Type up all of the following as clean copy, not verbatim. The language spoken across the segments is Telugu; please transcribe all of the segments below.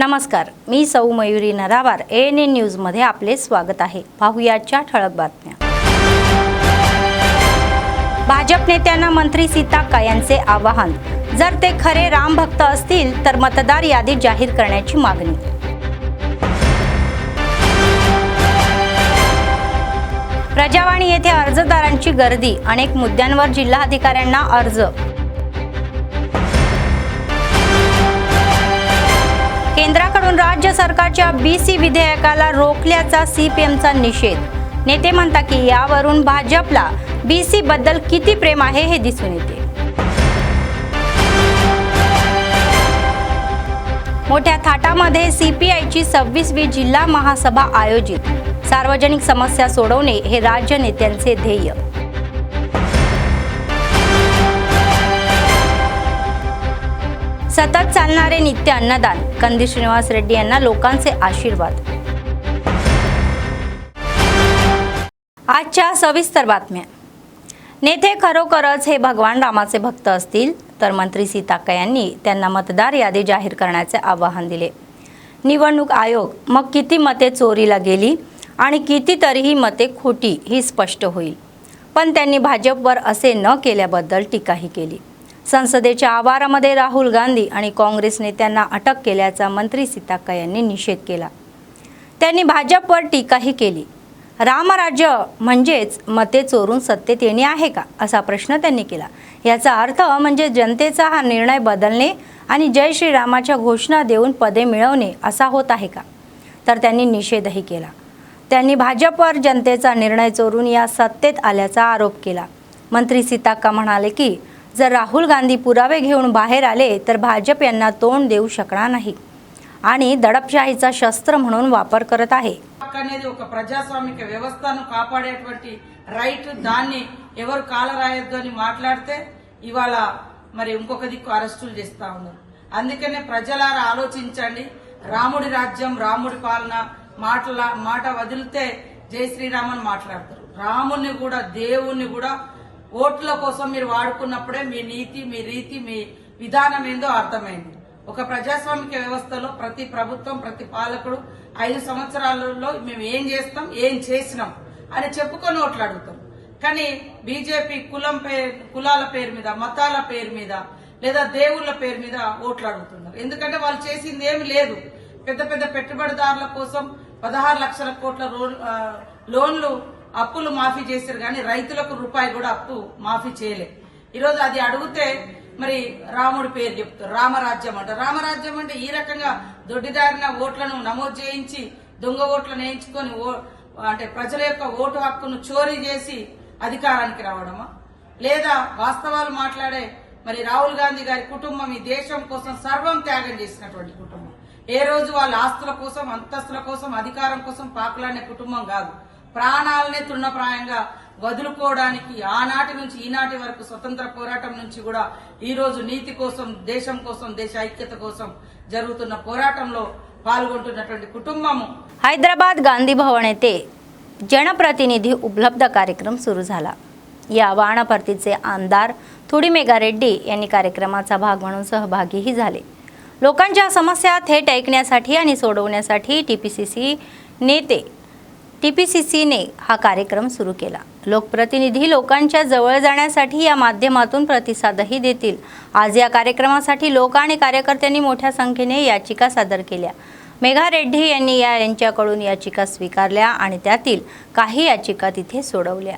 नमस्कार, मी सौ मयुरी नरावार ANN न्यूजमध्ये आपले स्वागत आहे। पाहुयाच्या ठळक बातम्या। भाजप नेत्यांना मंत्री सीताक्का यांचे आवाहन, जर ते खरे राम भक्त असतील तर मतदार यादी जाहीर करण्याची मागणी। प्रजावाणी येथे अर्जदारांची गर्दी, अनेक मुद्द्यांवर जिल्हाधिकाऱ्यांना अर्ज। केंद्राकडून राज्य सरकारच्या BC विधेयकाला रोखल्याचा CPMचा निषेध। नेते म्हणतात की यावरून भाजपला BC बद्दल किती प्रेम आहे हे दिसून येते। मोठ्या थाटामध्ये CPIची 26वी जिल्हा महासभा आयोजित। सार्वजनिक समस्या सोडवणे हे राज्य नेत्यांचे ध्येय। सतत चालणारे नित्य अन्नदान, कंदी श्रीनिवास रेड्डी यांना लोकांचे आशीर्वाद। आजच्या सविस्तर बातम्या। नेते खरोखरच हे भगवान रामाचे भक्त असतील तर मंत्री सीताक्का यांनी त्यांना मतदार यादी जाहीर करण्याचे आवाहन दिले। निवडणूक आयोग मग किती मते चोरीला गेली आणि कितीतरीही मते खोटी ही स्पष्ट होईल, पण त्यांनी भाजपवर असे न केल्याबद्दल टीकाही केली। संसदेच्या आवारामध्ये राहुल गांधी आणि काँग्रेस नेत्यांना अटक केल्याचा मंत्री सीताक्का यांनी निषेध केला। त्यांनी भाजपवर टीकाही केली। रामराज्य म्हणजेच मते चोरून सत्तेत येणे आहे का, असा प्रश्न त्यांनी केला। याचा अर्थ म्हणजे जनतेचा हा निर्णय बदलणे आणि जय श्रीरामाच्या घोषणा देऊन पदे मिळवणे असा होत आहे का, तर त्यांनी निषेधही केला। त्यांनी भाजपवर जनतेचा निर्णय चोरून या सत्तेत आल्याचा आरोप केला। मंत्री सीताक्का म्हणाले की जर राहुल गांधी पुरावे घेऊन बाहेर आले तर भाजप यांना तोंड देऊ शकणार नाही आणि दडपशाहीचा शस्त्र म्हणून वापर करत आहे। అనేది ఒక ప్రజాస్వామిక వ్యవస్థను కాపాడేటువంటి రైట్ దాన్ని ఎవరు కాలరాయొద్దు అని మాట్లాడితే ఇవాళ మరి ఇంకొక దిక్కు అరెస్టులు చేస్తా ఉన్నారు। అందుకనే ప్రజలారా ఆలోచించండి, రాముడి రాజ్యం రాముడి పాలన మాట వదిలితే జై శ్రీరామ్ అని మాట్లాడతారు। రాముని కూడా దేవుణ్ణి కూడా ఓట్ల కోసం మీరు వాడుకున్నప్పుడే మీ నీతి, మీ రీతి, మీ విధానం ఏందో అర్థమైంది। ఒక ప్రజాస్వామిక వ్యవస్థలో ప్రతి ప్రభుత్వం, ప్రతి పాలకుడు 5 సంవత్సరాలలో మేము ఏం చేస్తాం, ఏం చేసినాం అని చెప్పుకొని ఓట్లు అడుగుతారు। కానీ బీజేపీ కులాల పేరు మీద, మతాల పేరు మీద లేదా దేవుళ్ళ పేరు మీద ఓట్లు అడుగుతున్నారు। ఎందుకంటే వాళ్ళు చేసింది ఏమి లేదు। పెద్ద పెద్ద పెట్టుబడిదారుల కోసం 16 లక్షల కోట్ల లోన్లు అప్పులు మాఫీ చేశారు, కానీ రైతులకు రూపాయి కూడా అప్పు మాఫీ చేయలే। ఈరోజు అది అడిగితే మరి రాముడి పేరు చెప్తారు, రామరాజ్యం అంటారు। రామరాజ్యం అంటే ఈ రకంగా దొడ్డిదారిన ఓట్లను నమోదు చేయించి దొంగ ఓట్లను వేయించుకొని అంటే ప్రజల యొక్క ఓటు హక్కును చోరీ చేసి అధికారానికి రావడమా, లేదా వాస్తవాలు మాట్లాడే మరి రాహుల్ గాంధీ గారి కుటుంబం ఈ దేశం కోసం సర్వం త్యాగం చేసినటువంటి కుటుంబం। ఏ రోజు వాళ్ళ ఆస్తుల కోసం, అంతస్తుల కోసం, అధికారం కోసం పాకులాడే కుటుంబం కాదు। ప్రాణాలనే తృణప్రాయంగా వదులుకోవడానికి ఆనాటి నుంచి ఈనాటి వరకు స్వతంత్ర పోరాటం నుంచి కూడా ఈ రోజు నీతి కోసం, దేశం కోసం, దేశ ఐక్యత కోసం జరుగుతున్న పోరాటంలో పాల్గొంటున్నటువంటి కుటుంబము। हैदराबाद गांधी भवन येथे जनप्रतिनिधी उपलब्ध कार्यक्रम सुरू झाला। या वाणापर्तीचे आमदार थोडी मेघा रेड्डी यांनी कार्यक्रमाचा भाग म्हणून सहभागीही झाले। लोकांच्या समस्या थेट ऐकण्यासाठी आणि सोडवण्यासाठी TPCCने हा कार्यक्रम सुरू केला। लोकप्रतिनिधी लोकांच्या जवळ जाण्यासाठी या माध्यमातून प्रतिसादही देतील। आज या कार्यक्रमासाठी लोक आणि कार्यकर्त्यांनी मोठ्या संख्येने याचिका सादर केल्या। मेघा रेड्डी यांनी यांच्याकडून याचिका स्वीकारल्या आणि त्यातील काही याचिका तिथे सोडवल्या।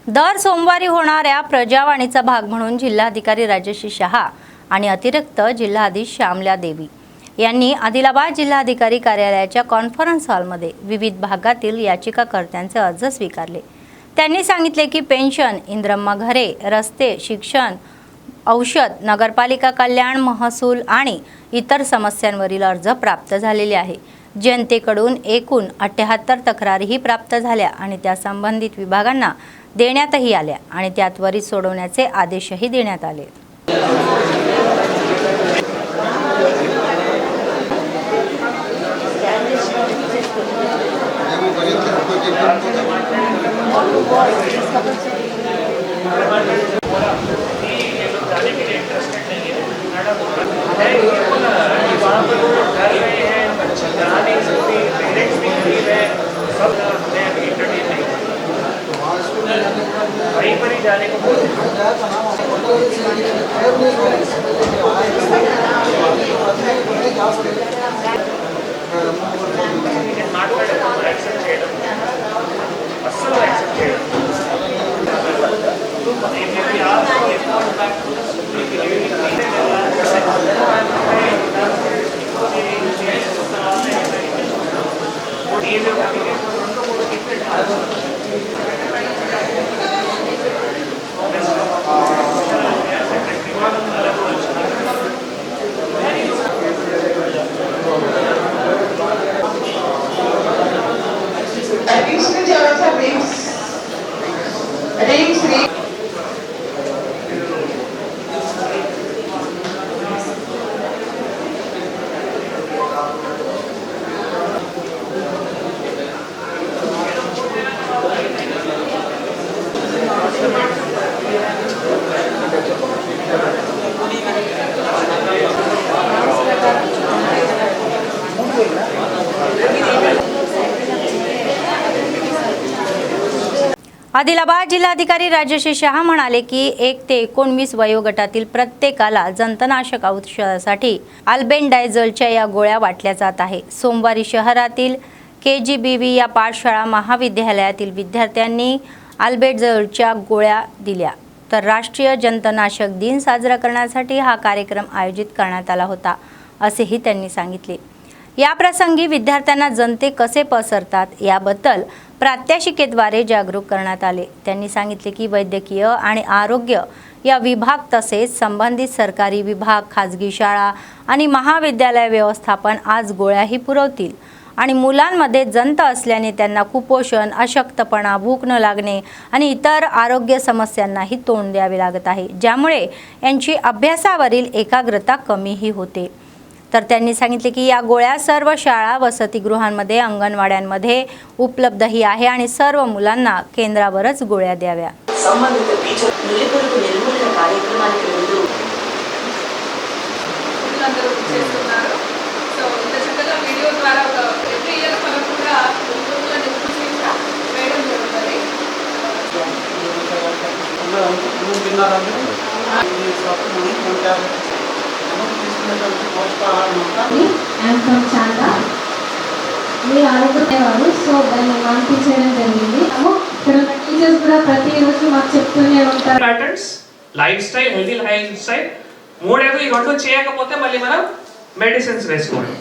दर सोमवारी होणाऱ्या प्रजावाणीचा भाग म्हणून जिल्हाधिकारी राजश्री शहा आणि अतिरिक्त जिल्हाधीश श्यामला देवी यांनी आदिलाबाद जिल्हाधिकारी कार्यालयाच्या कॉन्फरन्स हॉलमध्ये विविध भागातील याचिकाकर्त्यांचे अर्ज स्वीकारले। त्यांनी सांगितले की पेन्शन, इंद्रम्मा घरे, रस्ते, शिक्षण, औषध, नगरपालिका कल्याण, महसूल आणि इतर समस्यांवरील अर्ज प्राप्त झालेले आहे। जनतेकडून एकूण 78 तक्रारीही प्राप्त झाल्या आणि त्या संबंधित विभागांना देण्यातही आल्या आणि त्या त्वरित सोडवण्याचे आदेशही देण्यात आले। जाने के लिए इंटरेस्टेड नहीं है। లేకపోతే మాట్లాడేటప్పుడు యాక్సెప్ట్ చేయడం అస్సలు యాక్సెప్ట్ చేయడం आदिलाबाद जिल्हाधिकारी राजश्री शहा म्हणाले की 1 ते 19 वयोगटातील प्रत्येकाला जंतनाशक औषधासाठी अल्बेंडाझोलच्या या गोळ्या वाटल्या जात आहे। सोमवारी शहरातील KGBV या पाठशाळा महाविद्यालयातील विद्यार्थ्यांनी अल्बेंडाझोलच्या गोळ्या दिल्या। तर राष्ट्रीय जंतनाशक दिन साजरा करण्यासाठी हा कार्यक्रम आयोजित करण्यात आला होता असेही त्यांनी सांगितले। या प्रसंगी विद्यार्थ्यांना जंते कसे पसरतात याबद्दल प्रात्यक्षिकेद्वारे जागरूक करण्यात आले। त्यांनी सांगितले की वैद्यकीय आणि आरोग्य या विभाग तसेच संबंधित सरकारी विभाग, खाजगी शाळा आणि महाविद्यालय व्यवस्थापन आज गोळ्याही पुरवतील आणि मुलांमध्ये जंत असल्याने त्यांना कुपोषण, अशक्तपणा, भूक न लागणे आणि इतर आरोग्य समस्यांनाही तोंड द्यावे लागत आहे, ज्यामुळे यांची अभ्यासावरील एकाग्रता कमीही होते। तर त्यांनी सांगितले की या गोळ्या सर्व शाळा, वसतिगृहांमध्ये, अंगणवाड्यांमध्ये उपलब्धही आहे आणि सर्व मुलांना केंद्रावरच गोळ्या द्याव्या। సంబంధిత టీచర్ నిలుపులకు నిర్మూలన కార్యక్రమానికి ముందు అందరూ చేస్తున్నారు। సో ఇంత చక్కగా వీడియో ద్వారా ఒక ఎవ్రీ ఇయర్ మనం కూడా గుంటూరులో నిర్మించి వేయడం జరుగుతుంది। I'm from Chanda. We ఆరోగ్యవారు సో దాన్ని మాన్పించడం జరిగింది। ఇక్కడ టీచర్స్ కూడా ప్రతిరోజు మాకు చెప్తూనే ఉంటారు patterns, life style, healthy life style మూడేదో ఈ రెండు చేయకపోతే మళ్ళీ మనం మెడిసిన్స్ వేసుకోవాలి।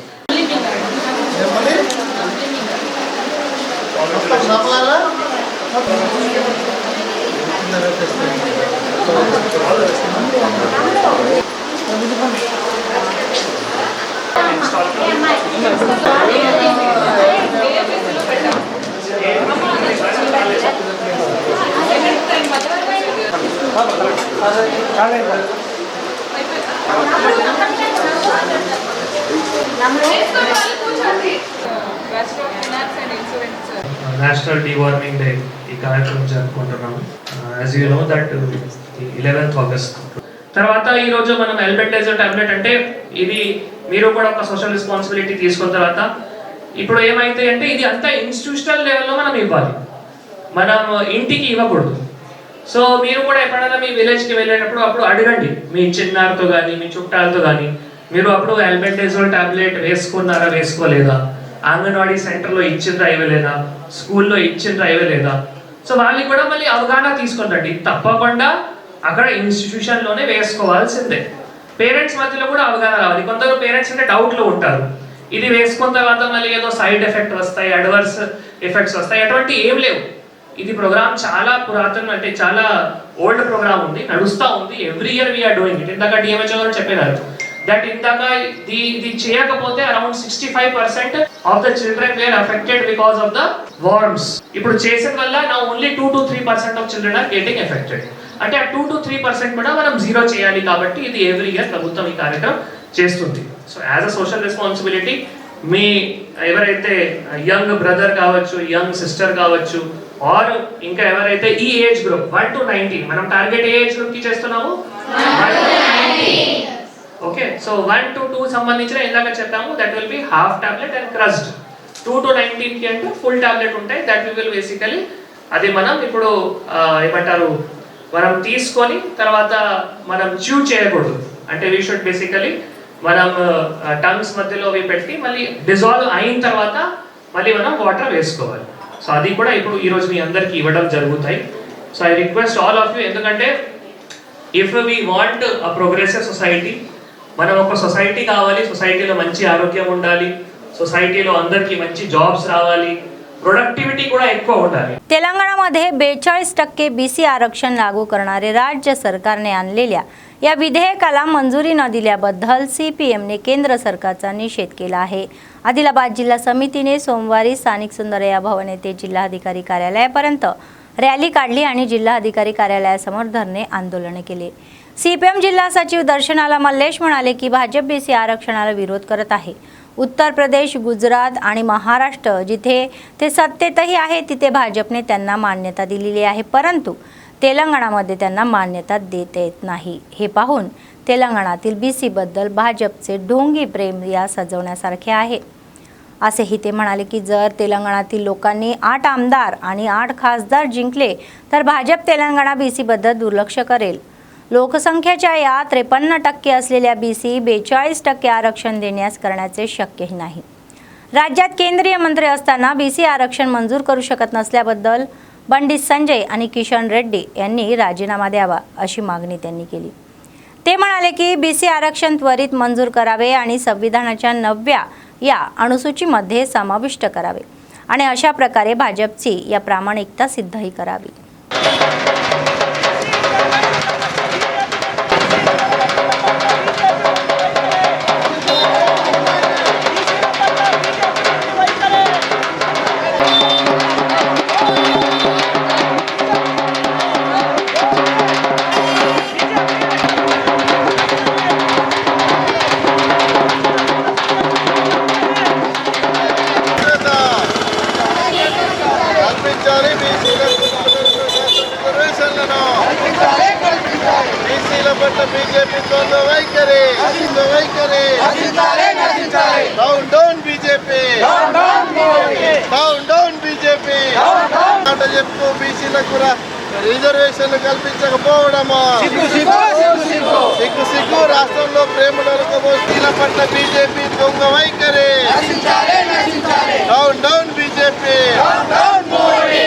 నేషనల్ డీవార్మింగ్ డే ఈ కార్యక్రమం జరుపుకుంటున్నాము। As you know that 11th August తర్వాత ఈ రోజు మనం అల్బెండాజోల్ టాబ్లెట్ అంటే ఇది మీరు కూడా ఒక సోషల్ రెస్పాన్సిబిలిటీ తీసుకున్న తర్వాత ఇప్పుడు ఏమైతే అంటే ఇది అంతా ఇన్స్టిట్యూషనల్ లెవెల్లో మనం ఇవ్వాలి, మనం ఇంటికి ఇవ్వకూడదు। సో మీరు కూడా ఎప్పుడైనా మీ విలేజ్కి వెళ్ళేటప్పుడు అప్పుడు అడగండి మీ చిన్నారితో కానీ మీ చుట్టాలతో కానీ, మీరు అప్పుడు అల్బెండాజోల్ టాబ్లెట్ వేసుకున్నారా వేసుకోలేదా, అంగన్వాడీ సెంటర్లో ఇచ్చిండ్రా ఇవ్వలేదా, స్కూల్లో ఇచ్చిండ్రా ఇవ్వలేదా। సో వాళ్ళకి కూడా మళ్ళీ అవగాహన తీసుకుంటండి, తప్పకుండా అక్కడ ఇన్స్టిట్యూషన్లోనే వేసుకోవాల్సిందే। పేరెంట్స్ మధ్యలో కూడా అవగాహన రావాలి। కొందరు పేరెంట్స్ అంటే డౌట్లో ఉంటారు, ఇది వేసుకున్న తర్వాత మళ్ళీ ఏదో సైడ్ ఎఫెక్ట్ వస్తాయి, అడ్వర్స్ ఎఫెక్ట్స్ వస్తాయి, అటువంటి ఏం లేవు। ఇది ప్రోగ్రామ్ చాలా పురాతన అంటే చాలా ఓల్డ్ ప్రోగ్రామ్ ఉంది, నడుస్తూ ఉంది। Every year we are doing it. ఇందాక డిఎంహెచ్ఓ గారు చెప్పినారు దట్ ఇందాక ఇది చేయకపోతే around 65% of the children were affected because of the worms. ఇప్పుడు చేసిన వల్ల నా only 2 to 3% of children are getting affected. అంటే ఆ 2 to 3% కూడా మనం జీరో చేయాలి కాబట్టి ఇది ఎవ్రీ ఇయర్ ప్రభుత్వం ఈ కార్యక్రమం చేస్తుంది। So as a social responsibility మీ ఎవరైతే యంగ్ బ్రదర్ కావచ్చు, యంగ్ సిస్టర్ కావచ్చు, ఆర్ ఇంకా ఎవరైతే ఈ ఏజ్ గ్రూప్ 1 to 19 మనం టార్గెట్ ఏ ఏజ్ గ్రూప్ కి చేస్తున్నాము, 1 to 19। ఓకే, సో 1 to 2 సంబంధించిన ఇందాక చెప్పాము that will be half tablet and క్రస్డ్। 2 to 19 కి అంటే ఫుల్ టాబ్లెట్ ఉంటాయి, దట్ విల్ బేసికలీ అది మనం ఇప్పుడు ఏమంటారు మనం తీసుకొని తర్వాత మనం చూ చేయకూడదు. అంటే వీ షుడ్ బేసికలీ మనం టంగ్స్ మధ్యలో అవి పెట్టి మళ్ళీ డిజాల్వ్ అయిన తర్వాత మళ్ళీ మనం వాటర్ వేసుకోవాలి. సో అది కూడా ఇప్పుడు ఈరోజు మీ అందరికీ ఇవ్వడం జరుగుతాయి. So I request all of you, ఎందుకంటే if we want a progressive society, మనం ఒక సొసైటీ కావాలి, సొసైటీలో మంచి ఆరోగ్యం ఉండాలి, సొसाइटीలో అందరికీ మంచి జాబ్స్ రావాలి, प्रोडक्टिव्हिटी కూడా ఎక్కువ ఉండాలి. तेलंगणामध्ये 42% बीसी आरक्षण लागू करणारे राज्य सरकारने आणलेल्या या विधेयकाला मंजुरी न दिल्याबद्दल सीपीएमने केंद्र सरकारचा निषेध केला आहे. आदिलाबाद जिल्हा समितीने सोमवारी स्थानिक सुंदरया भवन येथे जिल्हाधिकारी कार्यालयापर्यंत रॅली काढली आणि जिल्हाधिकारी कार्यालयासमोर धरणे आंदोलन केले. सीपीएम जिल्हा सचिव दर्शनाला मल्लेश म्हणाले की भाजप बीसी आरक्षणाला विरोध करत आहे. उत्तर प्रदेश, गुजरात आणि महाराष्ट्र जिथे ते सत्तेतही आहे तिथे भाजपने त्यांना मान्यता दिलेली आहे, परंतु तेलंगणामध्ये त्यांना मान्यता देता येत नाही. हे पाहून तेलंगणातील बीसीबद्दल भाजपचे ढोंगी प्रेम या सजवण्यासारखे आहे असेही ते म्हणाले की जर तेलंगणातील लोकांनी 8 आमदार आणि 8 खासदार जिंकले तर भाजप तेलंगणा बीसीबद्दल दुर्लक्ष करेल. लोकसंख्येच्या या 53% असलेल्या बीसी 42% आरक्षण देण्यास करण्याचे शक्यही नाही. राज्यात केंद्रीय मंत्री असताना बीसी आरक्षण मंजूर करू शकत नसल्याबद्दल बंडी संजय आणि किशन रेड्डी यांनी राजीनामा द्यावा अशी मागणी त्यांनी केली. ते म्हणाले की बीसी आरक्षण त्वरित मंजूर करावे आणि संविधानाच्या 9व्या या अनुसूचीमध्ये समाविष्ट करावे आणि अशा प्रकारे भाजपची या प्रामाणिकता सिद्धही करावी. BJP down BJP down BJP చెప్పు బీసీలకు రిజర్వేషన్ కల్పించకపోవడమా సిగ్గు రాష్ట్రంలో ప్రేమలకు బీసీల పట్ల బీజేపీ దొంగ వైఖరి డౌన్ బీజేపీ డౌన్ మోడీ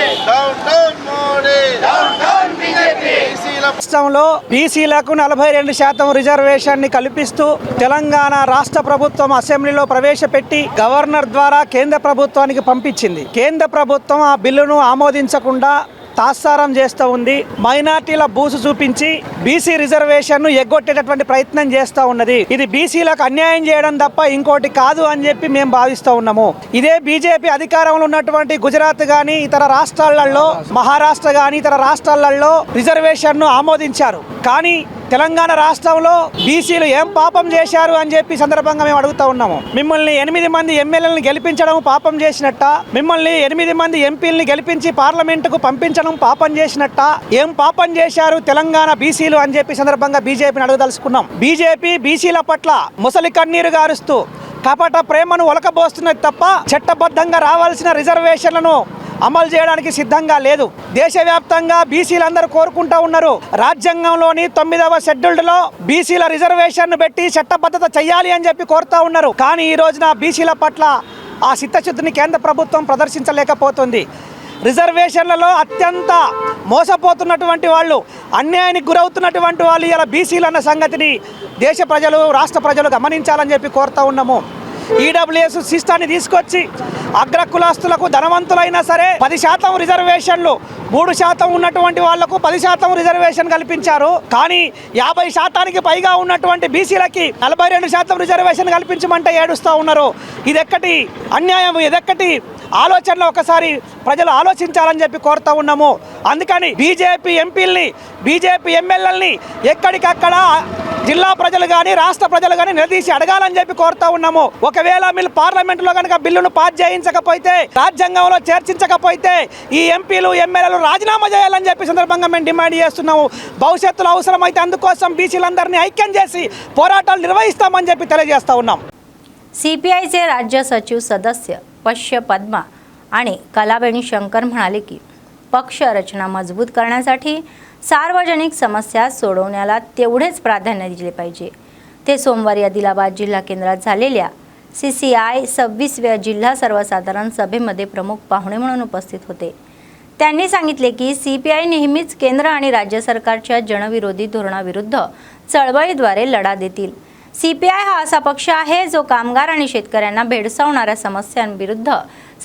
రాష్ట్రంలో బీసీలకు 42% రిజర్వేషన్ ని కల్పిస్తూ తెలంగాణ రాష్ట్ర ప్రభుత్వం అసెంబ్లీలో ప్రవేశపెట్టి గవర్నర్ ద్వారా కేంద్ర ప్రభుత్వానికి పంపించింది. కేంద్ర ప్రభుత్వం ఆ బిల్లును ఆమోదించకుండా తాత్సారం చేస్తూ ఉంది. మైనార్టీల బూసు చూపించి బీసీ రిజర్వేషన్ ను ఎగ్గొట్టేటటువంటి ప్రయత్నం చేస్తూ ఉన్నది. ఇది బీసీలకు అన్యాయం చేయడం తప్ప ఇంకోటి కాదు అని చెప్పి మేము భావిస్తూ ఉన్నాము. ఇదే బీజేపీ అధికారంలో ఉన్నటువంటి గుజరాత్ గాని ఇతర రాష్ట్రాలలో, మహారాష్ట్ర గాని ఇతర రాష్ట్రాలలో రిజర్వేషన్ ను ఆమోదించారు. కానీ తెలంగాణ రాష్ట్రంలో బీసీలు ఏం పాపం చేశారు అని చెప్పి సందర్భంగా మేము అడుగుతా ఉన్నాము. మిమ్మల్ని 8 మంది ఎమ్మెల్యేలను గెలిపించడం పాపం చేసినట్ట? మిమ్మల్ని 8 మంది ఎంపీలని గెలిపించి పార్లమెంటుకు పంపించడం పాపం చేసినట్ట? ఏం పాపం చేశారు తెలంగాణ బీసీలు అని చెప్పి సందర్భంగా బీజేపీని అడగదలుచుకున్నాం. బీజేపీ బీసీల పట్ల ముసలి కన్నీరు గారుస్తూ కపట ప్రేమను ఒలకబోస్తున్నది తప్ప చట్టబద్ధంగా రావాల్సిన రిజర్వేషన్లను అమలు చేయడానికి సిద్ధంగా లేదు. దేశవ్యాప్తంగా బీసీలందరూ కోరుకుంటూ ఉన్నారు. రాజ్యాంగంలోని 9వ షెడ్యూల్డ్లో బీసీల రిజర్వేషన్ పెట్టి చట్టబద్ధత చేయాలి అని చెప్పి కోరుతూ ఉన్నారు. కానీ ఈ రోజున బీసీల పట్ల ఆ చిత్తశుద్ధిని కేంద్ర ప్రభుత్వం ప్రదర్శించలేకపోతుంది. రిజర్వేషన్లలో అత్యంత మోసపోతున్నటువంటి వాళ్ళు, అన్యాయానికి గురవుతున్నటువంటి వాళ్ళు ఇలా బీసీలు అన్న సంగతిని దేశ ప్రజలు, రాష్ట్ర ప్రజలు గమనించాలని చెప్పి కోరుతూ ఉన్నాము. ఈడబ్ల్యూఎస్ సిస్టాన్ని తీసుకొచ్చి అగ్రకులాస్తులకు ధనవంతులైనా సరే 10% రిజర్వేషన్లు, 3% ఉన్నటువంటి వాళ్లకు 10% రిజర్వేషన్ కల్పించారు. కానీ 50%కి పైగా ఉన్నటువంటి బీసీలకి 42% రిజర్వేషన్ కల్పించమంటే ఏడుస్తూ ఉన్నారు. ఇదెక్కటి అన్యాయం, ఇదెక్కటి ఆలోచనలో ఒకసారి ప్రజలు ఆలోచించాలని చెప్పి కోరుతూ ఉన్నాము. అందుకని బీజేపీ ఎంపీలని, బీజేపీ ఎమ్మెల్యేలని ఎక్కడికక్కడ జిల్లా ప్రజలు కానీ రాష్ట్ర ప్రజలు కానీ నిలదీసి అడగాలని చెప్పి కోరుతా ఉన్నాము. ఒకవేళ మీరు పార్లమెంటులో కనుక బిల్లును పాస్ చేయించకపోతే, రాజ్యాంగంలో చేర్చించకపోతే ఈ ఎంపీలు ఎమ్మెల్యేలు రాజీనామా చేయాలని చెప్పి సందర్భంగా మేము డిమాండ్ చేస్తున్నాము. భవిష్యత్తులో అవసరమైతే అందుకోసం బీసీలందరినీ ఐక్యం చేసి పోరాటాలు నిర్వహిస్తామని చెప్పి తెలియజేస్తా ఉన్నాం. सीपीआयचे राज्य सचिव सदस्य पश्य पद्मा आणि कलाबेणी शंकर म्हणाले की पक्ष रचना मजबूत करण्यासाठी सार्वजनिक समस्या सोडवण्याला तेवढेच प्राधान्य दिले पाहिजे. ते सोमवारी आदिलाबाद जिल्हा केंद्रात झालेल्या CCI 26व्या जिल्हा सर्वसाधारण सभेमध्ये प्रमुख पाहुणे म्हणून उपस्थित होते. त्यांनी सांगितले की CPI नेहमीच केंद्र आणि राज्य सरकारच्या जनविरोधी धोरणाविरुद्ध चळवळीद्वारे लढा देतील. CPI हा असा पक्ष आहे जो कामगार आणि शेतकऱ्यांना भेडसावणाऱ्या समस्यांविरुद्ध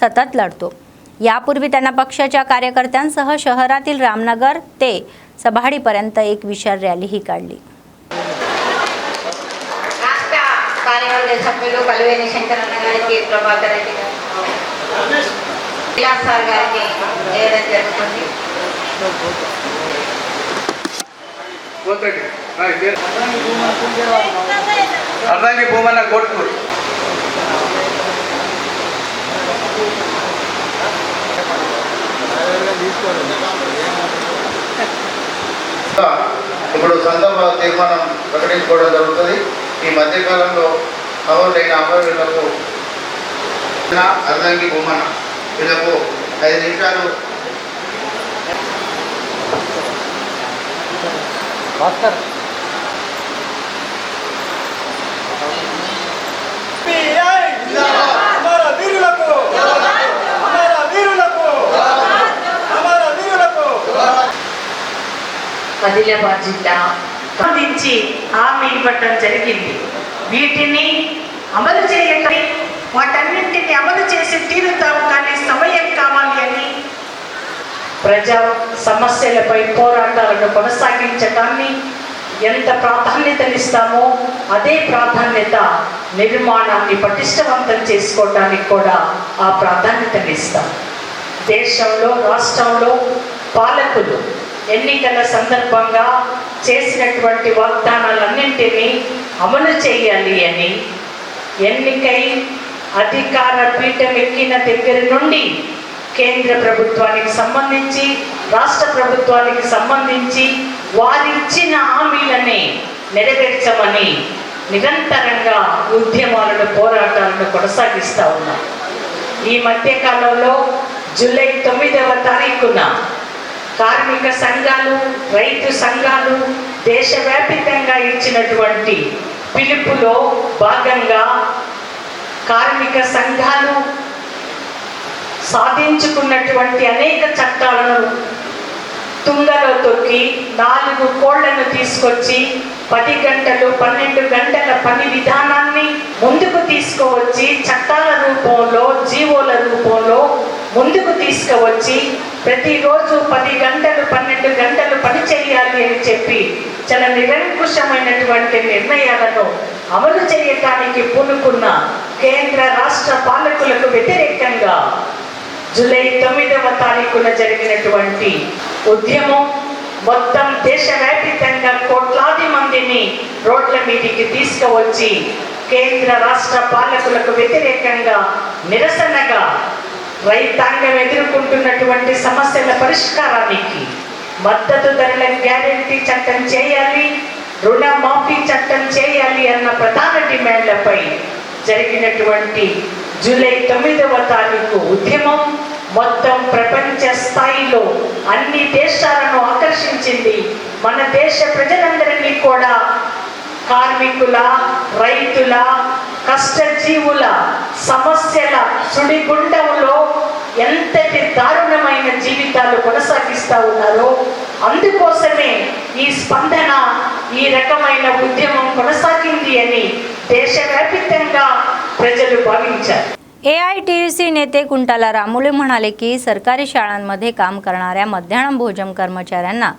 सतत लढतो. यापूर्वी त्यांना पक्षाच्या कार्यकर्त्यांसह शहरातील रामनगर ते सभाडीपर्यंत एक विशाल रॅलीही काढली. కార్యవర్గ సభ్యులు కలువేని శంకరన్న గారికి, ప్రభాకర్ రెడ్డి గారికి, విలాస్ సార్ గారికి చేయడం జరుగుతుంది. అర్ధంగి భూమన్న కోట్పూర్ ఇప్పుడు సందర్భ తీర్మానం ప్రకటించుకోవడం జరుగుతుంది. ఈ మధ్యకాలంలో అమరులైన అమరులకు అర్ధంగి భూమన వీళ్ళకు 5 నిమిషాలు ఆదిలాబాద్ జిల్లా సంబంధించి హామీ ఇవ్వటం జరిగింది. వీటిని అమలు చేయటం, వాటన్నింటినీ అమలు చేసి తీరుతాం, కానీ సమయం కావాలి అని ప్రజా సమస్యలపై పోరాటాలను కొనసాగించటాన్ని ఎంత ప్రాధాన్యతనిస్తామో అదే ప్రాధాన్యత నిర్మాణాన్ని పటిష్టవంతం చేసుకోవడానికి కూడా ఆ ప్రాధాన్యతనిస్తాం. దేశంలో, రాష్ట్రంలో పాలకులు ఎన్నికల సందర్భంగా చేసినటువంటి వాగ్దానాలన్నింటినీ అమలు చేయాలి అని ఎన్నికై అధికార పీఠం ఎక్కిన దగ్గర నుండి కేంద్ర ప్రభుత్వానికి సంబంధించి, రాష్ట్ర ప్రభుత్వానికి సంబంధించి వారిచ్చిన హామీలని నెరవేర్చమని నిరంతరంగా ఉద్యమాలను, పోరాటాలను కొనసాగిస్తూ ఉన్నాం. ఈ మధ్యకాలంలో జూలై 9వ తారీఖున కార్మిక సంఘాలు, రైతు సంఘాలు దేశవ్యాప్తంగా ఇచ్చినటువంటి పిలుపులో భాగంగా కార్మిక సంఘాలు సాధించుకున్నటువంటి అనేక చట్టాలను తుంగలో తొక్కి 4 కోళ్లను తీసుకొచ్చి 10 గంటలు 12 గంటల పని విధానాన్ని ముందుకు తీసుకువచ్చి చట్టాల రూపంలో, జీవోల రూపంలో ముందుకు తీసుకువచ్చి ప్రతిరోజు 10 గంటలు 12 గంటలు పని చేయాలి అని చెప్పి చాలా నిరంకుశమైనటువంటి నిర్ణయాలను అమలు చేయటానికి పూనుకున్న కేంద్ర రాష్ట్ర పాలకులకు వ్యతిరేకంగా జూలై 9వ తారీఖున జరిగినటువంటి ఉద్యమం మొత్తం దేశవ్యాప్తంగా కోట్లాది మందిని రోడ్ల మీదికి తీసుకువచ్చి కేంద్ర రాష్ట్ర పాలకులకు వ్యతిరేకంగా, నిరసనగా రైతాంగం ఎదుర్కొంటున్నటువంటి సమస్యల పరిష్కారానికి మద్దతు ధరల గ్యారెంటీ చట్టం చేయాలి, రుణమాఫీ చట్టం చేయాలి అన్న ప్రధాన డిమాండ్లపై జరిగినటువంటి జూలై 9వ తారీఖు ఉద్యమం మొత్తం ప్రపంచ స్థాయిలో అన్ని దేశాలను ఆకర్షించింది. మన దేశ ప్రజలందరినీ కూడా కార్మికుల, రైతుల, కష్టజీవుల సమస్యల సుడిగుండంలో ఎంతటి దారుణమైన జీవితాలు కొనసాగిస్తూ ఉన్నారో అందుకోసమే ఈ స్పందన, ఈ రకమైన ఉద్యమం కొనసాగింది అని देशव्यापीतंगा प्रजలు భావించారు. AITUC नेते कुंटाला रामुले म्हणाले की सरकारी शाळांमध्ये काम करणाऱ्या मध्याह्न भोजन कर्मचाऱ्यांना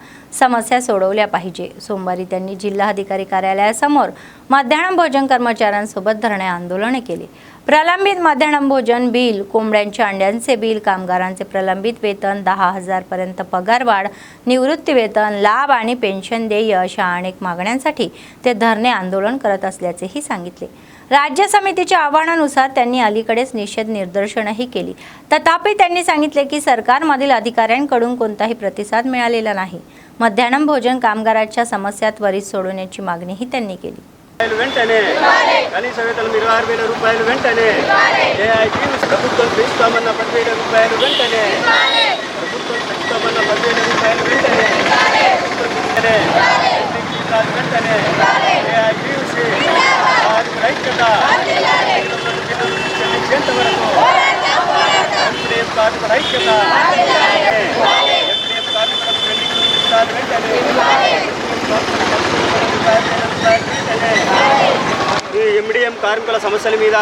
समस्या सोडवल्या पाहिजे. सोमवारी त्यांनी जिल्हाधिकारी कार्यालयासमोर मध्याह्न भोजन कर्मचाऱ्यांसोबत धरणे आंदोलन केले. प्रलंबित मध्याह्न भोजन बिल, कोंबड्यांच्या अंड्यांचे बिल, कामगारांचे प्रलंबित वेतन, 10,000 पर्यंत पगारवाढ, निवृत्ती वेतन, लाभ आणि पेन्शन देय अशा अनेक मागण्यांसाठी ते धरणे आंदोलन करत असल्याचेही सांगितले. राज्य समितीच्या आव्हानानुसार त्यांनी अलीकडेच निषेध निदर्शनही केली. तथापि त्यांनी सांगितले की सरकारमधील अधिकाऱ्यांकडून कोणताही प्रतिसाद मिळालेला नाही. मध्याह्न भोजन कामगारांच्या समस्या त्वरित सोडवण्याची मागणीही त्यांनी केली. వెంటనే కనీస వేతనం 26,000 రూపాయలు వెంటనే AITUC ప్రభుత్వం పెంచుతామన్న 10,000 రూపాయలు వెంటనే ప్రభుత్వం పెంచుతామన్న 10,000 రూపాయలు వెంటనే వెంటనే ఏఐటీయూసీ కార్మికుల ఐక్యత చెల్లించేంత వరకు ఎంపీడీఎం కార్మికుల ఐక్యత ఎంపీడీఎం కార్మికులకు వెంటనే ఈ ఎంపీడీఎం కార్మికుల సమస్యల మీద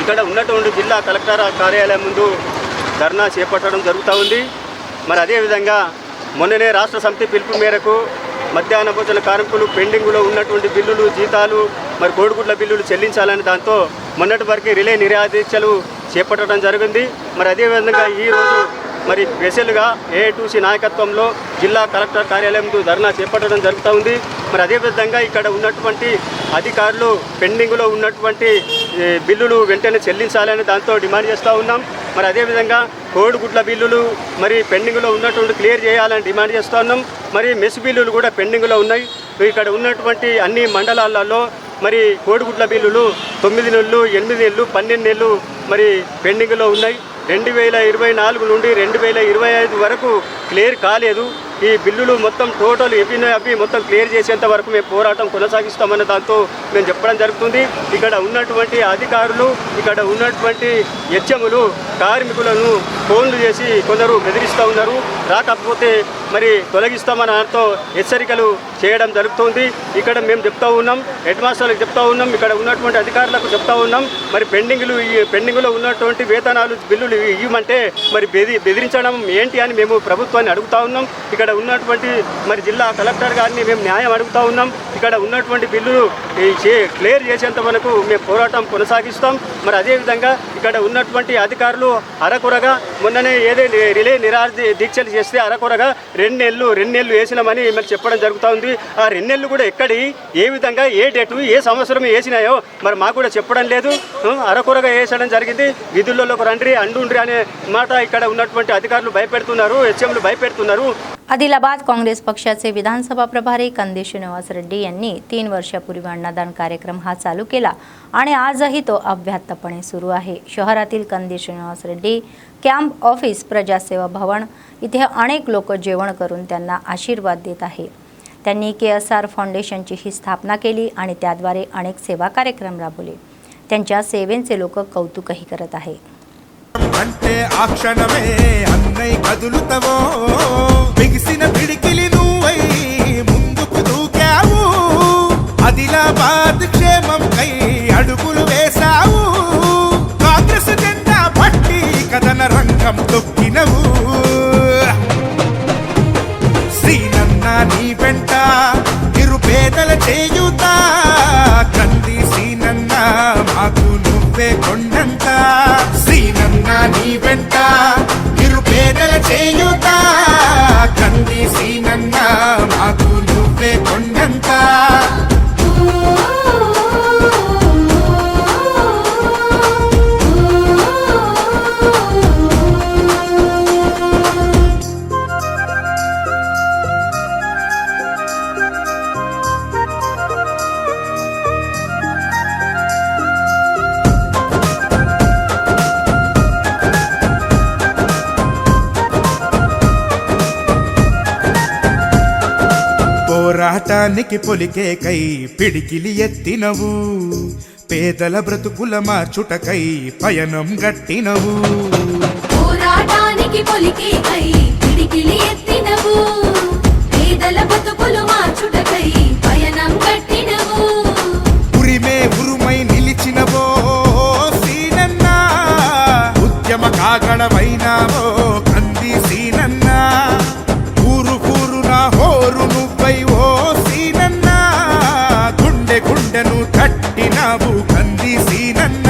ఇక్కడ ఉన్నటువంటి జిల్లా కలెక్టర్ కార్యాలయం ముందు ధర్నా చేపట్టడం జరుగుతూ ఉంది. మరి అదేవిధంగా మొన్ననే రాష్ట్ర సమితి పిలుపు మేరకు మధ్యాహ్న భోజన కార్మికులు పెండింగ్లో ఉన్నటువంటి బిల్లులు, జీతాలు, మరి కోడిగుడ్ల బిల్లులు చెల్లించాలని దాంతో మొన్నటి వరకు రిలే నిరాదీక్షలు చేపట్టడం జరిగింది. మరి అదేవిధంగా ఈరోజు మరి స్పెషల్గా ఏఐటీయూసీ నాయకత్వంలో జిల్లా కలెక్టర్ కార్యాలయం ముందు ధర్నా చేపట్టడం జరుగుతూ ఉంది. మరి అదేవిధంగా ఇక్కడ ఉన్నటువంటి అధికారులు పెండింగ్లో ఉన్నటువంటి బిల్లులు వెంటనే చెల్లించాలని దాంతో డిమాండ్ చేస్తూ ఉన్నాం. మరి అదేవిధంగా కోడిగుడ్ల బిల్లులు మరి పెండింగ్లో ఉన్నటువంటి క్లియర్ చేయాలని డిమాండ్ చేస్తూ ఉన్నాం. మరి మెస్ బిల్లులు కూడా పెండింగ్లో ఉన్నాయి. ఇక్కడ ఉన్నటువంటి అన్ని మండలాలలో మరి కోడిగుడ్ల బిల్లులు 9 నెలలు, 8 నెలలు, 12 నెలలు మరి పెండింగ్లో ఉన్నాయి. 2024 నుండి 2025 వరకు క్లియర్ కాలేదు. ఈ బిల్లులు మొత్తం టోటల్ అవి మొత్తం క్లియర్ చేసేంత వరకు మేము పోరాటం కొనసాగిస్తామన్న దాంతో మేము చెప్పడం జరుగుతుంది. ఇక్కడ ఉన్నటువంటి అధికారులు, ఇక్కడ ఉన్నటువంటి హెచ్ఎంలు కార్మికులను ఫోన్లు చేసి కొందరు బెదిరిస్తూ ఉన్నారు. రాకపోతే మరి తొలగిస్తామన్న దాంతో హెచ్చరికలు చేయడం జరుగుతుంది. ఇక్కడ మేము చెప్తా ఉన్నాం, హెడ్ మాస్టర్లకు చెప్తా ఉన్నాం, ఇక్కడ ఉన్నటువంటి అధికారులకు చెప్తా ఉన్నాం. మరి పెండింగ్లో ఉన్నటువంటి వేతనాలు, బిల్లులు ఇవ్వమంటే మరి బెదిరించడం ఏంటి అని మేము ప్రభుత్వాన్ని అడుగుతా ఉన్నాం. ఇక్కడ ఉన్నటువంటి మరి జిల్లా కలెక్టర్ గారిని మేము న్యాయం అడుగుతా ఉన్నాం. ఇక్కడ ఉన్నటువంటి బిల్లులు క్లియర్ చేసేంత వరకు మేము పోరాటం కొనసాగిస్తాం. మరి అదేవిధంగా ఇక్కడ ఉన్నటువంటి అధికారులు అరకొరగా మొన్ననే ఏదైతే రిలే దీక్షలు చేస్తే అరకొరగా 2 నెలలు వేసినామని మరి చెప్పడం జరుగుతూ ఉంది. ఆ 2 నెలలు కూడా ఎక్కడి, ఏ విధంగా, ఏ డేటు, ఏ సంవత్సరం వేసినాయో మరి మాకు కూడా చెప్పడం లేదు. అరకొరగా వేసడం జరిగింది. విధుల్లోకి రండి, అండుండ్రి అనే మాట ఇక్కడ ఉన్నటువంటి అధికారులు భయపెడుతున్నారు, హెచ్ఎంలు भयपेडुतुन्नारू. आदिलाबाद काँग्रेस पक्षाचे विधानसभा प्रभारी कंदी श्रीनिवास रेड्डी यांनी 3 वर्षापूर्वी अन्नदान कार्यक्रम हा चालू केला आणि आजही तो अव्याहतपणे सुरू आहे. शहरातील कंदी श्रीनिवास रेड्डी कॅम्प ऑफिस, प्रजासेवा भवन इथे अनेक लोक जेवण करून त्यांना आशीर्वाद देत आहे. त्यांनी KSR फाउंडेशनची ही स्थापना केली आणि त्याद्वारे अनेक सेवा कार्यक्रम राबवले. त्यांच्या सेवेचे लोक कौतुकही करत आहे. అంటే ఆ క్షణమే అన్నై కదులుతవో బిగిసిన పిడికిలి నువ్వై ముందుకు దూకావు. ఆదిలాబాద్ క్షేమం కై అడుగులు వేశావు. కాంగ్రెస్ జెండా పట్టి కథన రంగం తొక్కినవు. శ్రీనన్న నీ వెంట నిరుపేదల చేయుత. కంది శ్రీనన్న మాకు నువ్వే కొండంత. శ్రీనన్న నీ వెంట నిరుపేదల చేయుత. కంది శ్రీనన్న మాకు నువ్వే కొండంత. పోరాటానికి పొలికేకై పిడికిలి ఎత్తినవు. పేదల బ్రతుకుల మార్చుటకై పయనం గట్టినవు. పోరాటానికి పొలికేకై పిడికిలి ఎత్తినవు. పేదల బ్రతుకులు మార్చుటకై పయనం గట్టినవు. ఉరిమే ఉరుమై నిలిచినవో సీనన్న. ఉద్యమ కాగడమైనావో కంది సీనన్న. ఊరు ఊరున హోరు నువ్వై ఓ సీనన్న. గుండె గుండెను తట్టినావు కంది సీనన్న.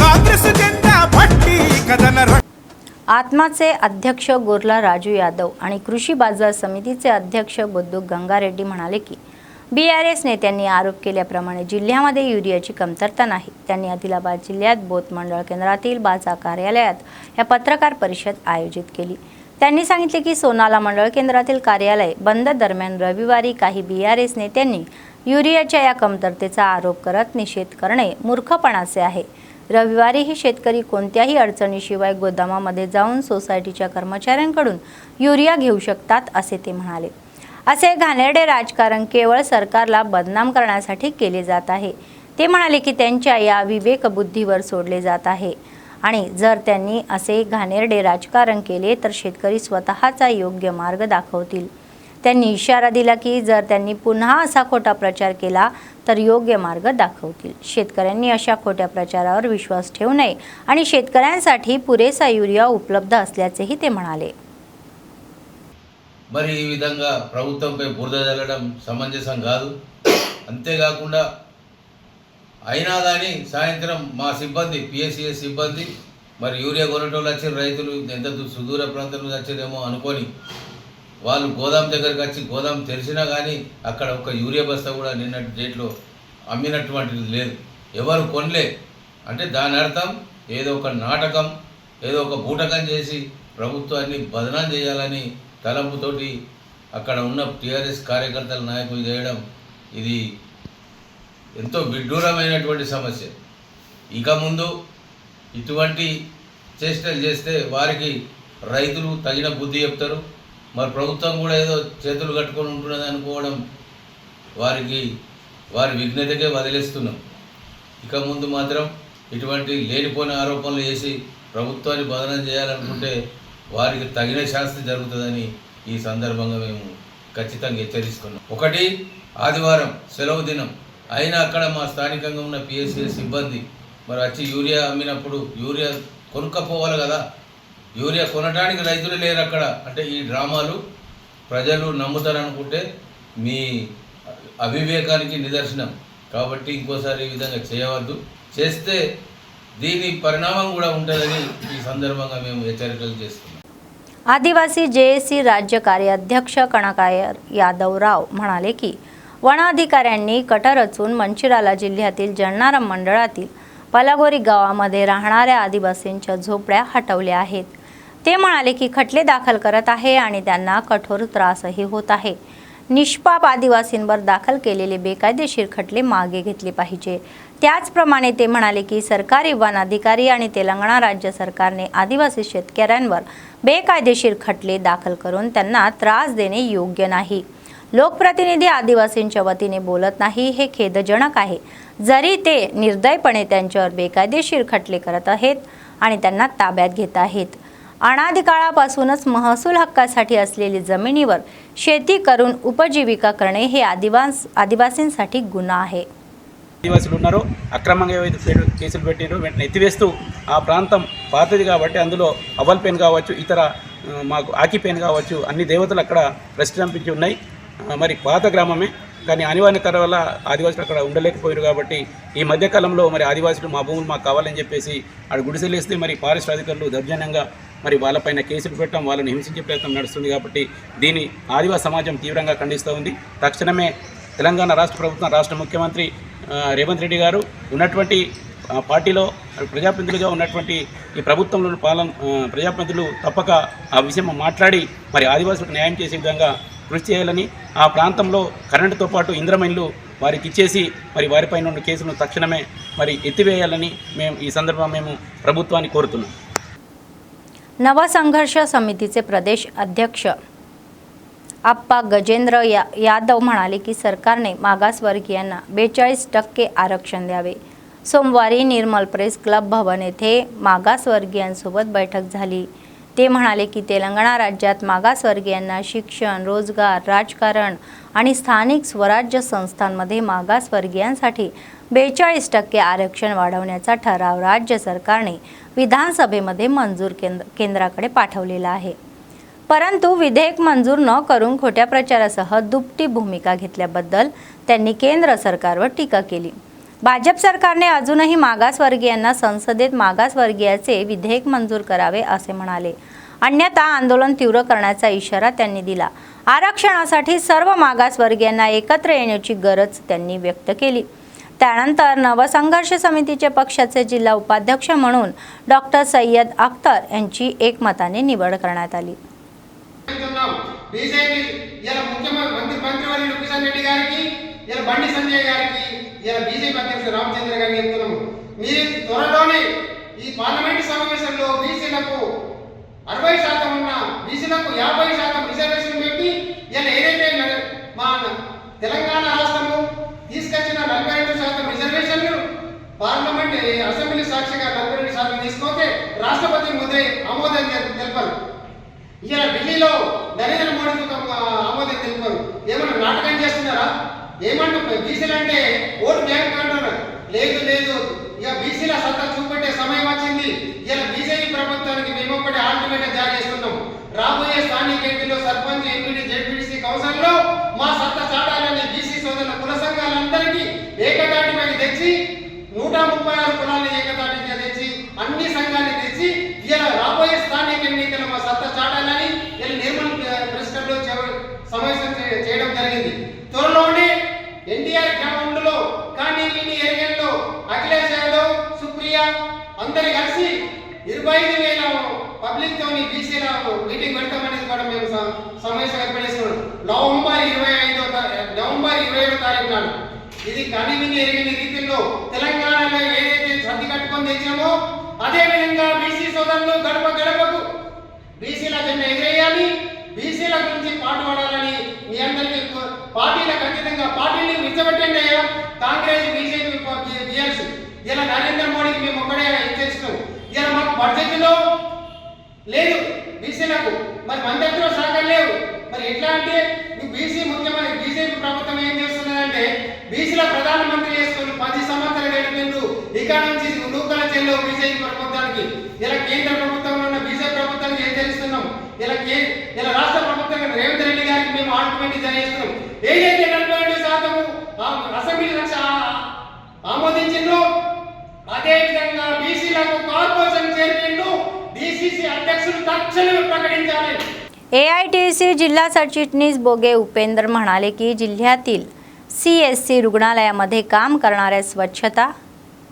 కాంగ్రెస్ జెండా పట్టి కథన. आत्माचे अध्यक्ष गोरला राजू यादव आणि कृषी बाजार समितीचे अध्यक्ष बुद्धू गंगारेड्डी म्हणाले की BRS नेत्यांनी आरोप केल्याप्रमाणे जिल्ह्यामध्ये युरियाची कमतरता नाही. त्यांनी आदिलाबाद जिल्ह्यात बोत मंडळ केंद्रातील बाजार कार्यालयात या पत्रकार परिषद आयोजित केली. त्यांनी सांगितले की सोनाला मंडळ केंद्रातील कार्यालय बंद दरम्यान रविवारी काही BRS नेत्यांनी युरियाच्या या कमतरतेचा आरोप करत निषेध करणे मूर्खपणाचे आहे. रविवारीही शेतकरी कोणत्याही अडचणीशिवाय गोदामामध्ये जाऊन सोसायटीच्या कर्मचाऱ्यांकडून युरिया घेऊ शकतात असे ते म्हणाले. असे घाणेरडे राजकारण केवळ सरकारला बदनाम करण्यासाठी केले जात आहे. ते म्हणाले की त्यांच्या या विवेकबुद्धीवर सोडले जात आहे आणि जर त्यांनी असे घाणेरडे राजकारण केले तर शेतकरी स्वतःचा योग्य मार्ग दाखवतील. त्यांनी इशारा दिला की जर त्यांनी पुन्हा असा खोटा प्रचार केला तर योग्य मार्ग दाखवतील. शेतकऱ्यांनी अशा खोट्या प्रचारावर विश्वास ठेवू नये आणि शेतकऱ्यांसाठी पुरेसा యూరియా उपलब्ध असल्याचेही ते म्हणाले. మరి ఈ విధంగా ప్రభుత్వంపై బురద జల్లడం సమంజసం కాదు. అంతేకాకుండా అయినా కానీ సాయంత్రం మా సిబ్బంది పిఎస్సిఎస్ సిబ్బంది మరి యూరియా కొనేటోళ్ళు వచ్చిన రైతులు ఎంత సుదూర ప్రాంతం నుంచి వచ్చేదేమో అనుకొని వాళ్ళు గోదాం దగ్గరికి వచ్చి గోదాం తెరిచినా కానీ అక్కడ ఒక యూరియా బస్తా కూడా నిన్నటి డేట్లో అమ్మినటువంటిది లేదు. ఎవరు కొనలే అంటే దాని అర్థం ఏదో ఒక నాటకం, ఏదో ఒక బూటకం చేసి ప్రభుత్వాన్ని బదనాం చేయాలని తలంపుతోటి అక్కడ ఉన్న టీఆర్ఎస్ కార్యకర్తల నాయకులు చేయడం ఇది ఎంతో విడ్డూరమైనటువంటి సమస్య. ఇక ముందు ఇటువంటి చేష్టలు చేస్తే వారికి రైతులు తగిన బుద్ధి చెప్తారు. మరి ప్రభుత్వం కూడా ఏదో చేతులు కట్టుకొని ఉంటున్నది అనుకోవడం వారి విఘ్నతకే వదిలేస్తున్నాం. ఇక ముందు మాత్రం ఇటువంటి లేనిపోయిన ఆరోపణలు చేసి ప్రభుత్వాన్ని బదనం చేయాలనుకుంటే వారికి తగిన శాస్తి జరుగుతుందని ఈ సందర్భంగా మేము ఖచ్చితంగా హెచ్చరిస్తున్నాం. ఒకటి, ఆదివారం సెలవు దినం అయినా అక్కడ మా స్థానికంగా ఉన్న పిఎస్సిఎస్ సిబ్బంది మరి వచ్చి యూరియా అమ్మినప్పుడు యూరియా కొనుక్కపోవాలి కదా. యూరియా కొనడానికి రైతులు లేరు అక్కడ. అంటే ఈ డ్రామాలు ప్రజలు నమ్ముతారనుకుంటే మీ అవివేకానికి నిదర్శనం. కాబట్టి ఇంకోసారి ఈ విధంగా చేయవద్దు. చేస్తే దీని పరిణామం కూడా ఉంటుందని ఈ సందర్భంగా మేము హెచ్చరికలు చేస్తున్నాం. आदिवासी जेएसी राज्य कार्याध्यक्ष कणकाय यादवराव म्हणाले की वन अधिकाऱ्यांनी कट रचून मंचिराला जिल्ह्यातील जळणाराम मंडळातील पलागोरी गावामध्ये राहणाऱ्या आदिवासींच्या झोपड्या हटवल्या आहेत. ते म्हणाले की खटले दाखल करत आहे आणि त्यांना कठोर त्रासही होत आहे. निष्पाप आदिवासींवर दाखल केलेले बेकायदेशीर खटले मागे घेतले पाहिजे. त्याचप्रमाणे ते म्हणाले की सरकारी वन अधिकारी आणि तेलंगणा राज्य सरकारने आदिवासी शेतकऱ्यांवर बेकायदेशीर खटले दाखल करून त्यांना त्रास देणे योग्य नाही. लोकप्रतिनिधी आदिवासींच्या वतीने बोलत नाही हे खेदजनक आहे. जरी ते निर्दयपणे त्यांच्यावर बेकायदेशीर खटले करत आहेत आणि त्यांना ताब्यात घेत आहेत. अनादी काळापासूनच महसूल हक्कासाठी असलेली जमिनीवर शेती करून उपजीविका करणे हे आदिवासींसाठी गुन्हा आहे. ఆదివాసులు ఉన్నారో అక్రమంగా ఏవైతే కేసులు పెట్టారో వెంటనే ఎత్తివేస్తూ ఆ ప్రాంతం పాతది కాబట్టి అందులో అవల్ పెన్ కావచ్చు, ఇతర మాకు ఆకి పెన్ కావచ్చు, అన్ని దేవతలు అక్కడ ప్రతిష్ఠించి ఉన్నాయి. మరి పాత గ్రామమే, కానీ అనివార్యకర వల్ల ఆదివాసులు అక్కడ ఉండలేకపోయారు. కాబట్టి ఈ మధ్యకాలంలో మరి ఆదివాసులు మా భూములు మాకు కావాలని చెప్పేసి ఆడ గుడిసెలేస్తే మరి ఫారెస్ట్ అధికారులు దౌర్జన్యంగా మరి వాళ్ళపైన కేసులు పెట్టడం, వాళ్ళని హింసించే ప్రయత్నం నడుస్తుంది. కాబట్టి దీన్ని ఆదివాసీ సమాజం తీవ్రంగా ఖండిస్తూ ఉంది. తక్షణమే తెలంగాణ రాష్ట్ర ప్రభుత్వం, రాష్ట్ర ముఖ్యమంత్రి రేవంత్ రెడ్డి గారు ఉన్నటువంటి పార్టీలో ప్రజాప్రతినిధులుగా ఉన్నటువంటి ఈ ప్రభుత్వంలో ప్రజాప్రతినిధులు తప్పక ఆ విషయం మాట్లాడి మరి ఆదివాసులకు న్యాయం చేసే విధంగా కృషి చేయాలని, ఆ ప్రాంతంలో కరెంటుతో పాటు ఇంద్రమైన్లు వారికి ఇచ్చేసి మరి వారిపైన ఉన్న కేసులను తక్షణమే మరి ఎత్తివేయాలని మేము ఈ సందర్భంగా మేము ప్రభుత్వాన్ని కోరుతున్నాం. नवसंघर्ष समितीचे प्रदेश अध्यक्ष आप्पा गजेंद्र यादव म्हणाले की सरकारने मागासवर्गीयांना 42% आरक्षण द्यावे. सोमवारी निर्मल प्रेस क्लब भवन येथे मागासवर्गीयांसोबत बैठक झाली. ते म्हणाले की तेलंगणा राज्यात मागासवर्गीयांना शिक्षण, रोजगार, राजकारण आणि स्थानिक स्वराज्य संस्थांमध्ये मागासवर्गीयांसाठी 42% आरक्षण वाढवण्याचा ठराव राज्य सरकारने विधानसभेमध्ये मंजूर केंद्राकडे पाठवलेला आहे. परंतु विधेयक मंजूर न करून खोट्या प्रचारासह दुपटी भूमिका घेतल्याबद्दल त्यांनी केंद्र सरकारवर टीका केली. भाजप सरकारने अजूनही मागासवर्गीयांना संसदेत मागासवर्गीयाचे विधेयक मंजूर करावे असे म्हणाले. अन्यथा आंदोलन तीव्र करण्याचा इशारा त्यांनी दिला. आरक्षणासाठी सर्व मागासवर्गीयांना एकत्र येण्याची गरज त्यांनी व्यक्त केली. त्यानंतर नवसंघर्ष समितीचे पक्षाचे जिल्हा उपाध्यक्ष म्हणून डॉक्टर सय्यद अख्तर यांची एकमताने निवड करण्यात आली. బీజేపీ ఇలా ముఖ్యమంత్రి మంత్రివర్యులు కిషన్ రెడ్డి గారికి ఇలా బండి సంజయ్ గారికి, ఇలా బీజేపీ అధ్యక్షుడు రామచంద్ర గారికి చెప్తున్నాము, మీరు త్వరలోనే ఈ పార్లమెంట్ సమావేశంలో బీసీలకు 60% ఉన్న బీసీలకు 50% రిజర్వేషన్ పెట్టి ఇలా ఏదైతే మా తెలంగాణ రాష్ట్రము తీసుకొచ్చిన 42% రిజర్వేషన్లు పార్లమెంట్ అసెంబ్లీ సాక్షిగా 42% తీసుకుంటే రాష్ట్రపతి ఆమోదం తెలిపారు. ఇలా ఢిల్లీలో నరేంద్ర మోడీకి ఆమోదం తెలిపారు. ఏమన్నా నాటకం చేస్తున్నారా? ఏమంటారు బీసీలు అంటే ఓటు బ్యాంక్ అంటున్నారు. లేదు లేదు, ఇక బీసీల సత్తా చూపెట్టే సమయం వచ్చింది. ఇలా బీజేపీ ప్రభుత్వానికి మేము ఒకటి ఆల్టిమేట్ జారీ చేస్తున్నాం. రాబోయే స్థానిక ఎన్నికల్లో సర్పంచ్, ఎంపీడీ, జెడ్పీటీసీ కౌన్సిల్లో మా సత్తా చాటాలని బీసీ సోదరుల కుల సంఘాలందరికీ ఏకతాటిపై తెచ్చి 136 కులాన్ని ఏకతాటిగా తెచ్చి అన్ని సంఘాన్ని తెచ్చి ఇలా రాబోయే స్థానిక ఎన్నికల్లో మా సత్తా చాటాలని ఇలా నిర్మల్ ప్రెస్ క్లబ్లో సమావేశం చేయడం జరిగింది. త్వరలోనే ఎన్టీఆర్ గ్రౌండ్లో కానీ మినీ ఏరియాలో అఖిలేష్ యాదవ్, సుప్రియ అందరు కలిసి 25,000 పబ్లిక్ తోని బీసీల మీటింగ్ పెడతామనేది కూడా మేము సమావేశం ఏర్పడేస్తున్నాం. నవంబర్ 27వ తారీఖు నాడు ఇది కనివిని ఎరిగిన రీతిలో తెలంగాణలో ఏదైతే సర్ది కట్టుకొని తెచ్చామో అదే విధంగా బీసీ సోదరులు గడప గడపకు బీసీల జెండా ఎగిరేయాలి, బీసీల గురించి పాటుపడాలని మీ అందరికీ పార్టీలకు ఖచ్చితంగా పార్టీని విచ్చబెట్టండి. కాంగ్రెస్, బీజేపీ, బీఆర్ఎస్ ఇలా నరేంద్ర మోడీకి మేము ఒక్కడే ఇచ్చేస్తున్నాం. ఇలా మాకు బడ్జెట్లో లేదు బీసీలకు, మరి మన దగ్గర శాఖలు లేవు. మరి ఎట్లా అంటే బీసీ ముఖ్యమంత్రి బీజేపీ ప్రభుత్వం ఏం చేస్తున్నదంటే బీసీల ప్రధానమంత్రి చేసుకుని 10 సంవత్సరాలు గడిపిండు. ఇక్కడ నుంచి నూకల చెల్లో బీజేపీ ప్రభుత్వానికి ఇలా కేంద్ర ప్రభుత్వంలో ఉన్న బీజేపీ ప్రభుత్వానికి హెచ్చరిస్తున్నాం. ఇలా రాష్ట్ర ప్రభుత్వం రేవంత్ రెడ్డి గారికి మేము ఆల్టిమేట్ జారీ చేస్తున్నాం. ఏదైతే 42% అసెంబ్లీ ఆమోదించిందో అదే విధంగా బీసీలకు కార్పొరేషన్ చైర్మన్లు డీసీసీ अध्यक्षులు तत्क्षणी प्रकटिंచాలి. एआयटीसी जिल्हा सरचिटणीस बोगे उपेंद्र म्हणाले की जिल्ह्यातील CSC रुग्णालयामध्ये काम करणाऱ्या स्वच्छता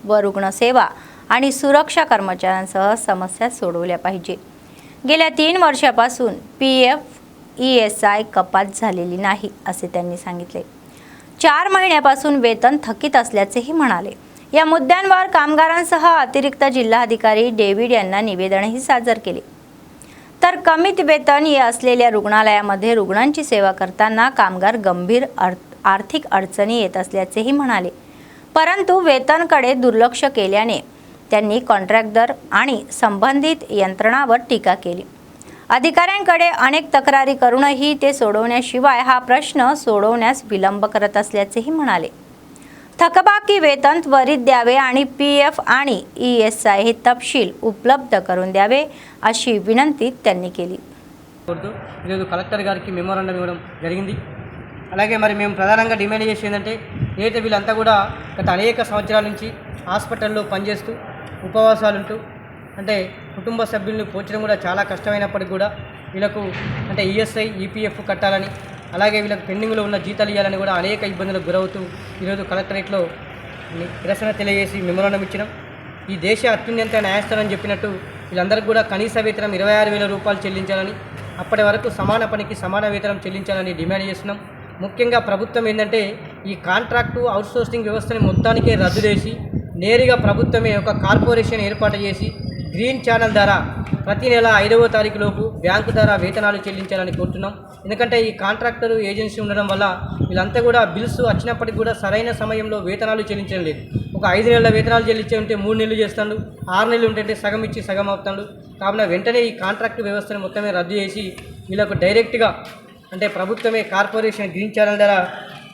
व रुग्णसेवा आणि सुरक्षा कर्मचाऱ्यांसह समस्या सोडवल्या पाहिजे. गेल्या 3 वर्षापासून PF ESI कपात झालेली नाही असे त्यांनी सांगितले. 4 महिन्यापासून वेतन थकीत असल्याचेही म्हणाले. या मुद्द्यांवर कामगारांसह अतिरिक्त जिल्हाधिकारी डेव्हिड यांना निवेदनही सादर केले. तर कमीत वेतन असलेल्या रुग्णालयामध्ये रुग्णांची सेवा करताना कामगार गंभीर आर्थिक अडचणी येत असल्याचेही म्हणाले. परंतु वेतनकडे दुर्लक्ष केल्याने त्यांनी कॉन्ट्रॅक्टर आणि संबंधित यंत्रणावर टीका केली. अधिकाऱ्यांकडे अनेक तक्रारी करूनही ते सोडवण्याशिवाय हा प्रश्न सोडवण्यास विलंब करत असल्याचेही म्हणाले. थकबाकी वेतन त्वरित द्यावे आणि PF आणि ESI हे तपशील उपलब्ध करून द्यावे अशी विनंती त्यांनी केली. ఈరోజు కలెక్టర్ గారికి మెమోరాండం ఇవ్వడం జరిగింది. అలాగే మరి మేము ప్రధానంగా డిమాండ్ చేసేది ఏంటంటే ఏదైతే వీళ్ళంతా కూడా గత అనేక సంవత్సరాల నుంచి హాస్పిటల్లో పనిచేస్తూ ఉపవాసాలుంటూ అంటే కుటుంబ సభ్యులను పోర్చడం కూడా చాలా కష్టమైనప్పటికీ కూడా వీళ్ళకు అంటే ESI EPF కట్టాలని అలాగే వీళ్ళకి పెండింగ్లో ఉన్న జీతాలు ఇవ్వాలని కూడా అనేక ఇబ్బందులకు గురవుతూ ఈరోజు కలెక్టరేట్లో నిరసన తెలియజేసి మెమోరాండం ఇచ్చినాం. ఈ దేశ అత్యున్నత న్యాయస్థానం చెప్పినట్టు వీళ్ళందరికీ కూడా కనీస వేతనం 26,000 రూపాయలు చెల్లించాలని, అప్పటి వరకు సమాన పనికి సమాన వేతనం చెల్లించాలని డిమాండ్ చేస్తున్నాం. ముఖ్యంగా ప్రభుత్వం ఏంటంటే ఈ కాంట్రాక్టు అవుట్సోర్సింగ్ వ్యవస్థని మొత్తానికే రద్దు చేసి నేరుగా ప్రభుత్వమే ఒక కార్పొరేషన్ ఏర్పాటు చేసి గ్రీన్ ఛానల్ ద్వారా ప్రతి నెల 5వ తారీఖులోపు బ్యాంకు ద్వారా వేతనాలు చెల్లించాలని కోరుతున్నాం. ఎందుకంటే ఈ కాంట్రాక్టరు ఏజెన్సీ ఉండడం వల్ల వీళ్ళంతా కూడా బిల్స్ వచ్చినప్పటికి కూడా సరైన సమయంలో వేతనాలు చెల్లించడం లేదు. ఒక 5 నెలల వేతనాలు చెల్లించే ఉంటే 3 నెలలు చేస్తాడు, 6 నెలలు ఉంటే సగం ఇచ్చి సగం అవుతాడు. కావున వెంటనే ఈ కాంట్రాక్ట్ వ్యవస్థను మొత్తమే రద్దు చేసి వీళ్ళకు డైరెక్ట్గా అంటే ప్రభుత్వమే కార్పొరేషన్ గ్రీన్ ఛానల్ ద్వారా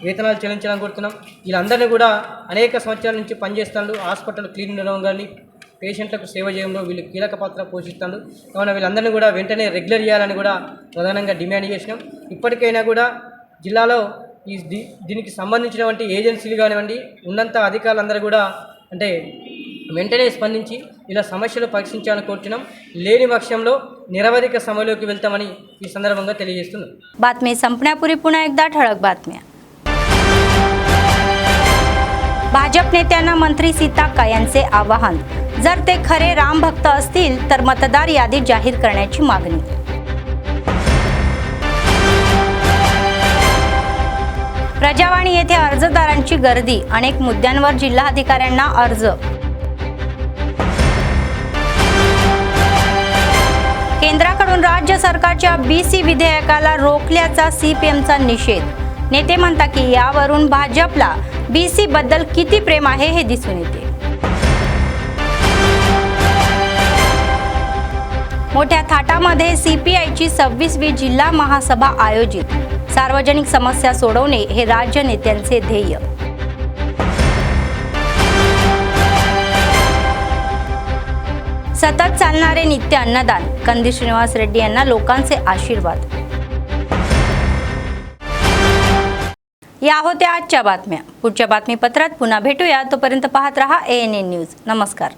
వేతనాలు చెల్లించాలని కోరుతున్నాం. వీళ్ళందరినీ కూడా అనేక సంవత్సరాల నుంచి పనిచేస్తాడు. హాస్పిటల్ క్లీన్ ఉండడం కానీ పేషెంట్లకు సేవ చేయడంలో వీళ్ళు కీలక పాత్ర పోషిస్తాడు. కావున వీళ్ళందరినీ కూడా వెంటనే రెగ్యులర్ చేయాలని కూడా ప్రధానంగా డిమాండ్ చేసినాం. ఇప్పటికైనా కూడా జిల్లాలో దీనికి సంబంధించినటువంటి ఏజెన్సీలు కానివ్వండి ఉన్నంత అధికారులందరూ కూడా అంటే వెంటనే స్పందించి ఇలా సమస్యలు పరిష్కరించాలని కోరుతున్నాం. లేని పక్షంలో నిరవధిక సమ్మెలోకి వెళ్తామని ఈ సందర్భంగా తెలియజేస్తున్నాం. बातमी संपण्यापूर्वी पुन्हा एकदा ठळक बातम्या. भाजप नेत्यांना मंत्री सीताक्का यांचे आवाहन. जर ते खरे रामभक्त असतील तर मतदार यादी जाहीर करण्याची मागणी. प्रजावाणी येथे अर्जदारांची गर्दी, अनेक मुद्द्यांवर जिल्हाधिकाऱ्यांना अर्ज. केंद्राकडून राज्य सरकारच्या BC विधेयकाला रोखल्याचा CPMचा निषेध. नेते म्हणतात की यावरून भाजपला BC बद्दल किती प्रेम आहे हे दिसून येते. मोठ्या थाटामध्ये CPIची 26वी जिल्हा महासभा आयोजित. सार्वजनिक समस्या सोडवणे हे राज्य नेत्यांचे ध्येय. सतत चालणारे नित्य अन्नदान. कंदी श्रीनिवास रेड्डी यांना लोकांचे आशीर्वाद. या होत्या आजच्या बातम्या. पुढच्या बातमीपत्रात पुन्हा भेटूया. तोपर्यंत पाहत रहा ANN न्यूज. नमस्कार.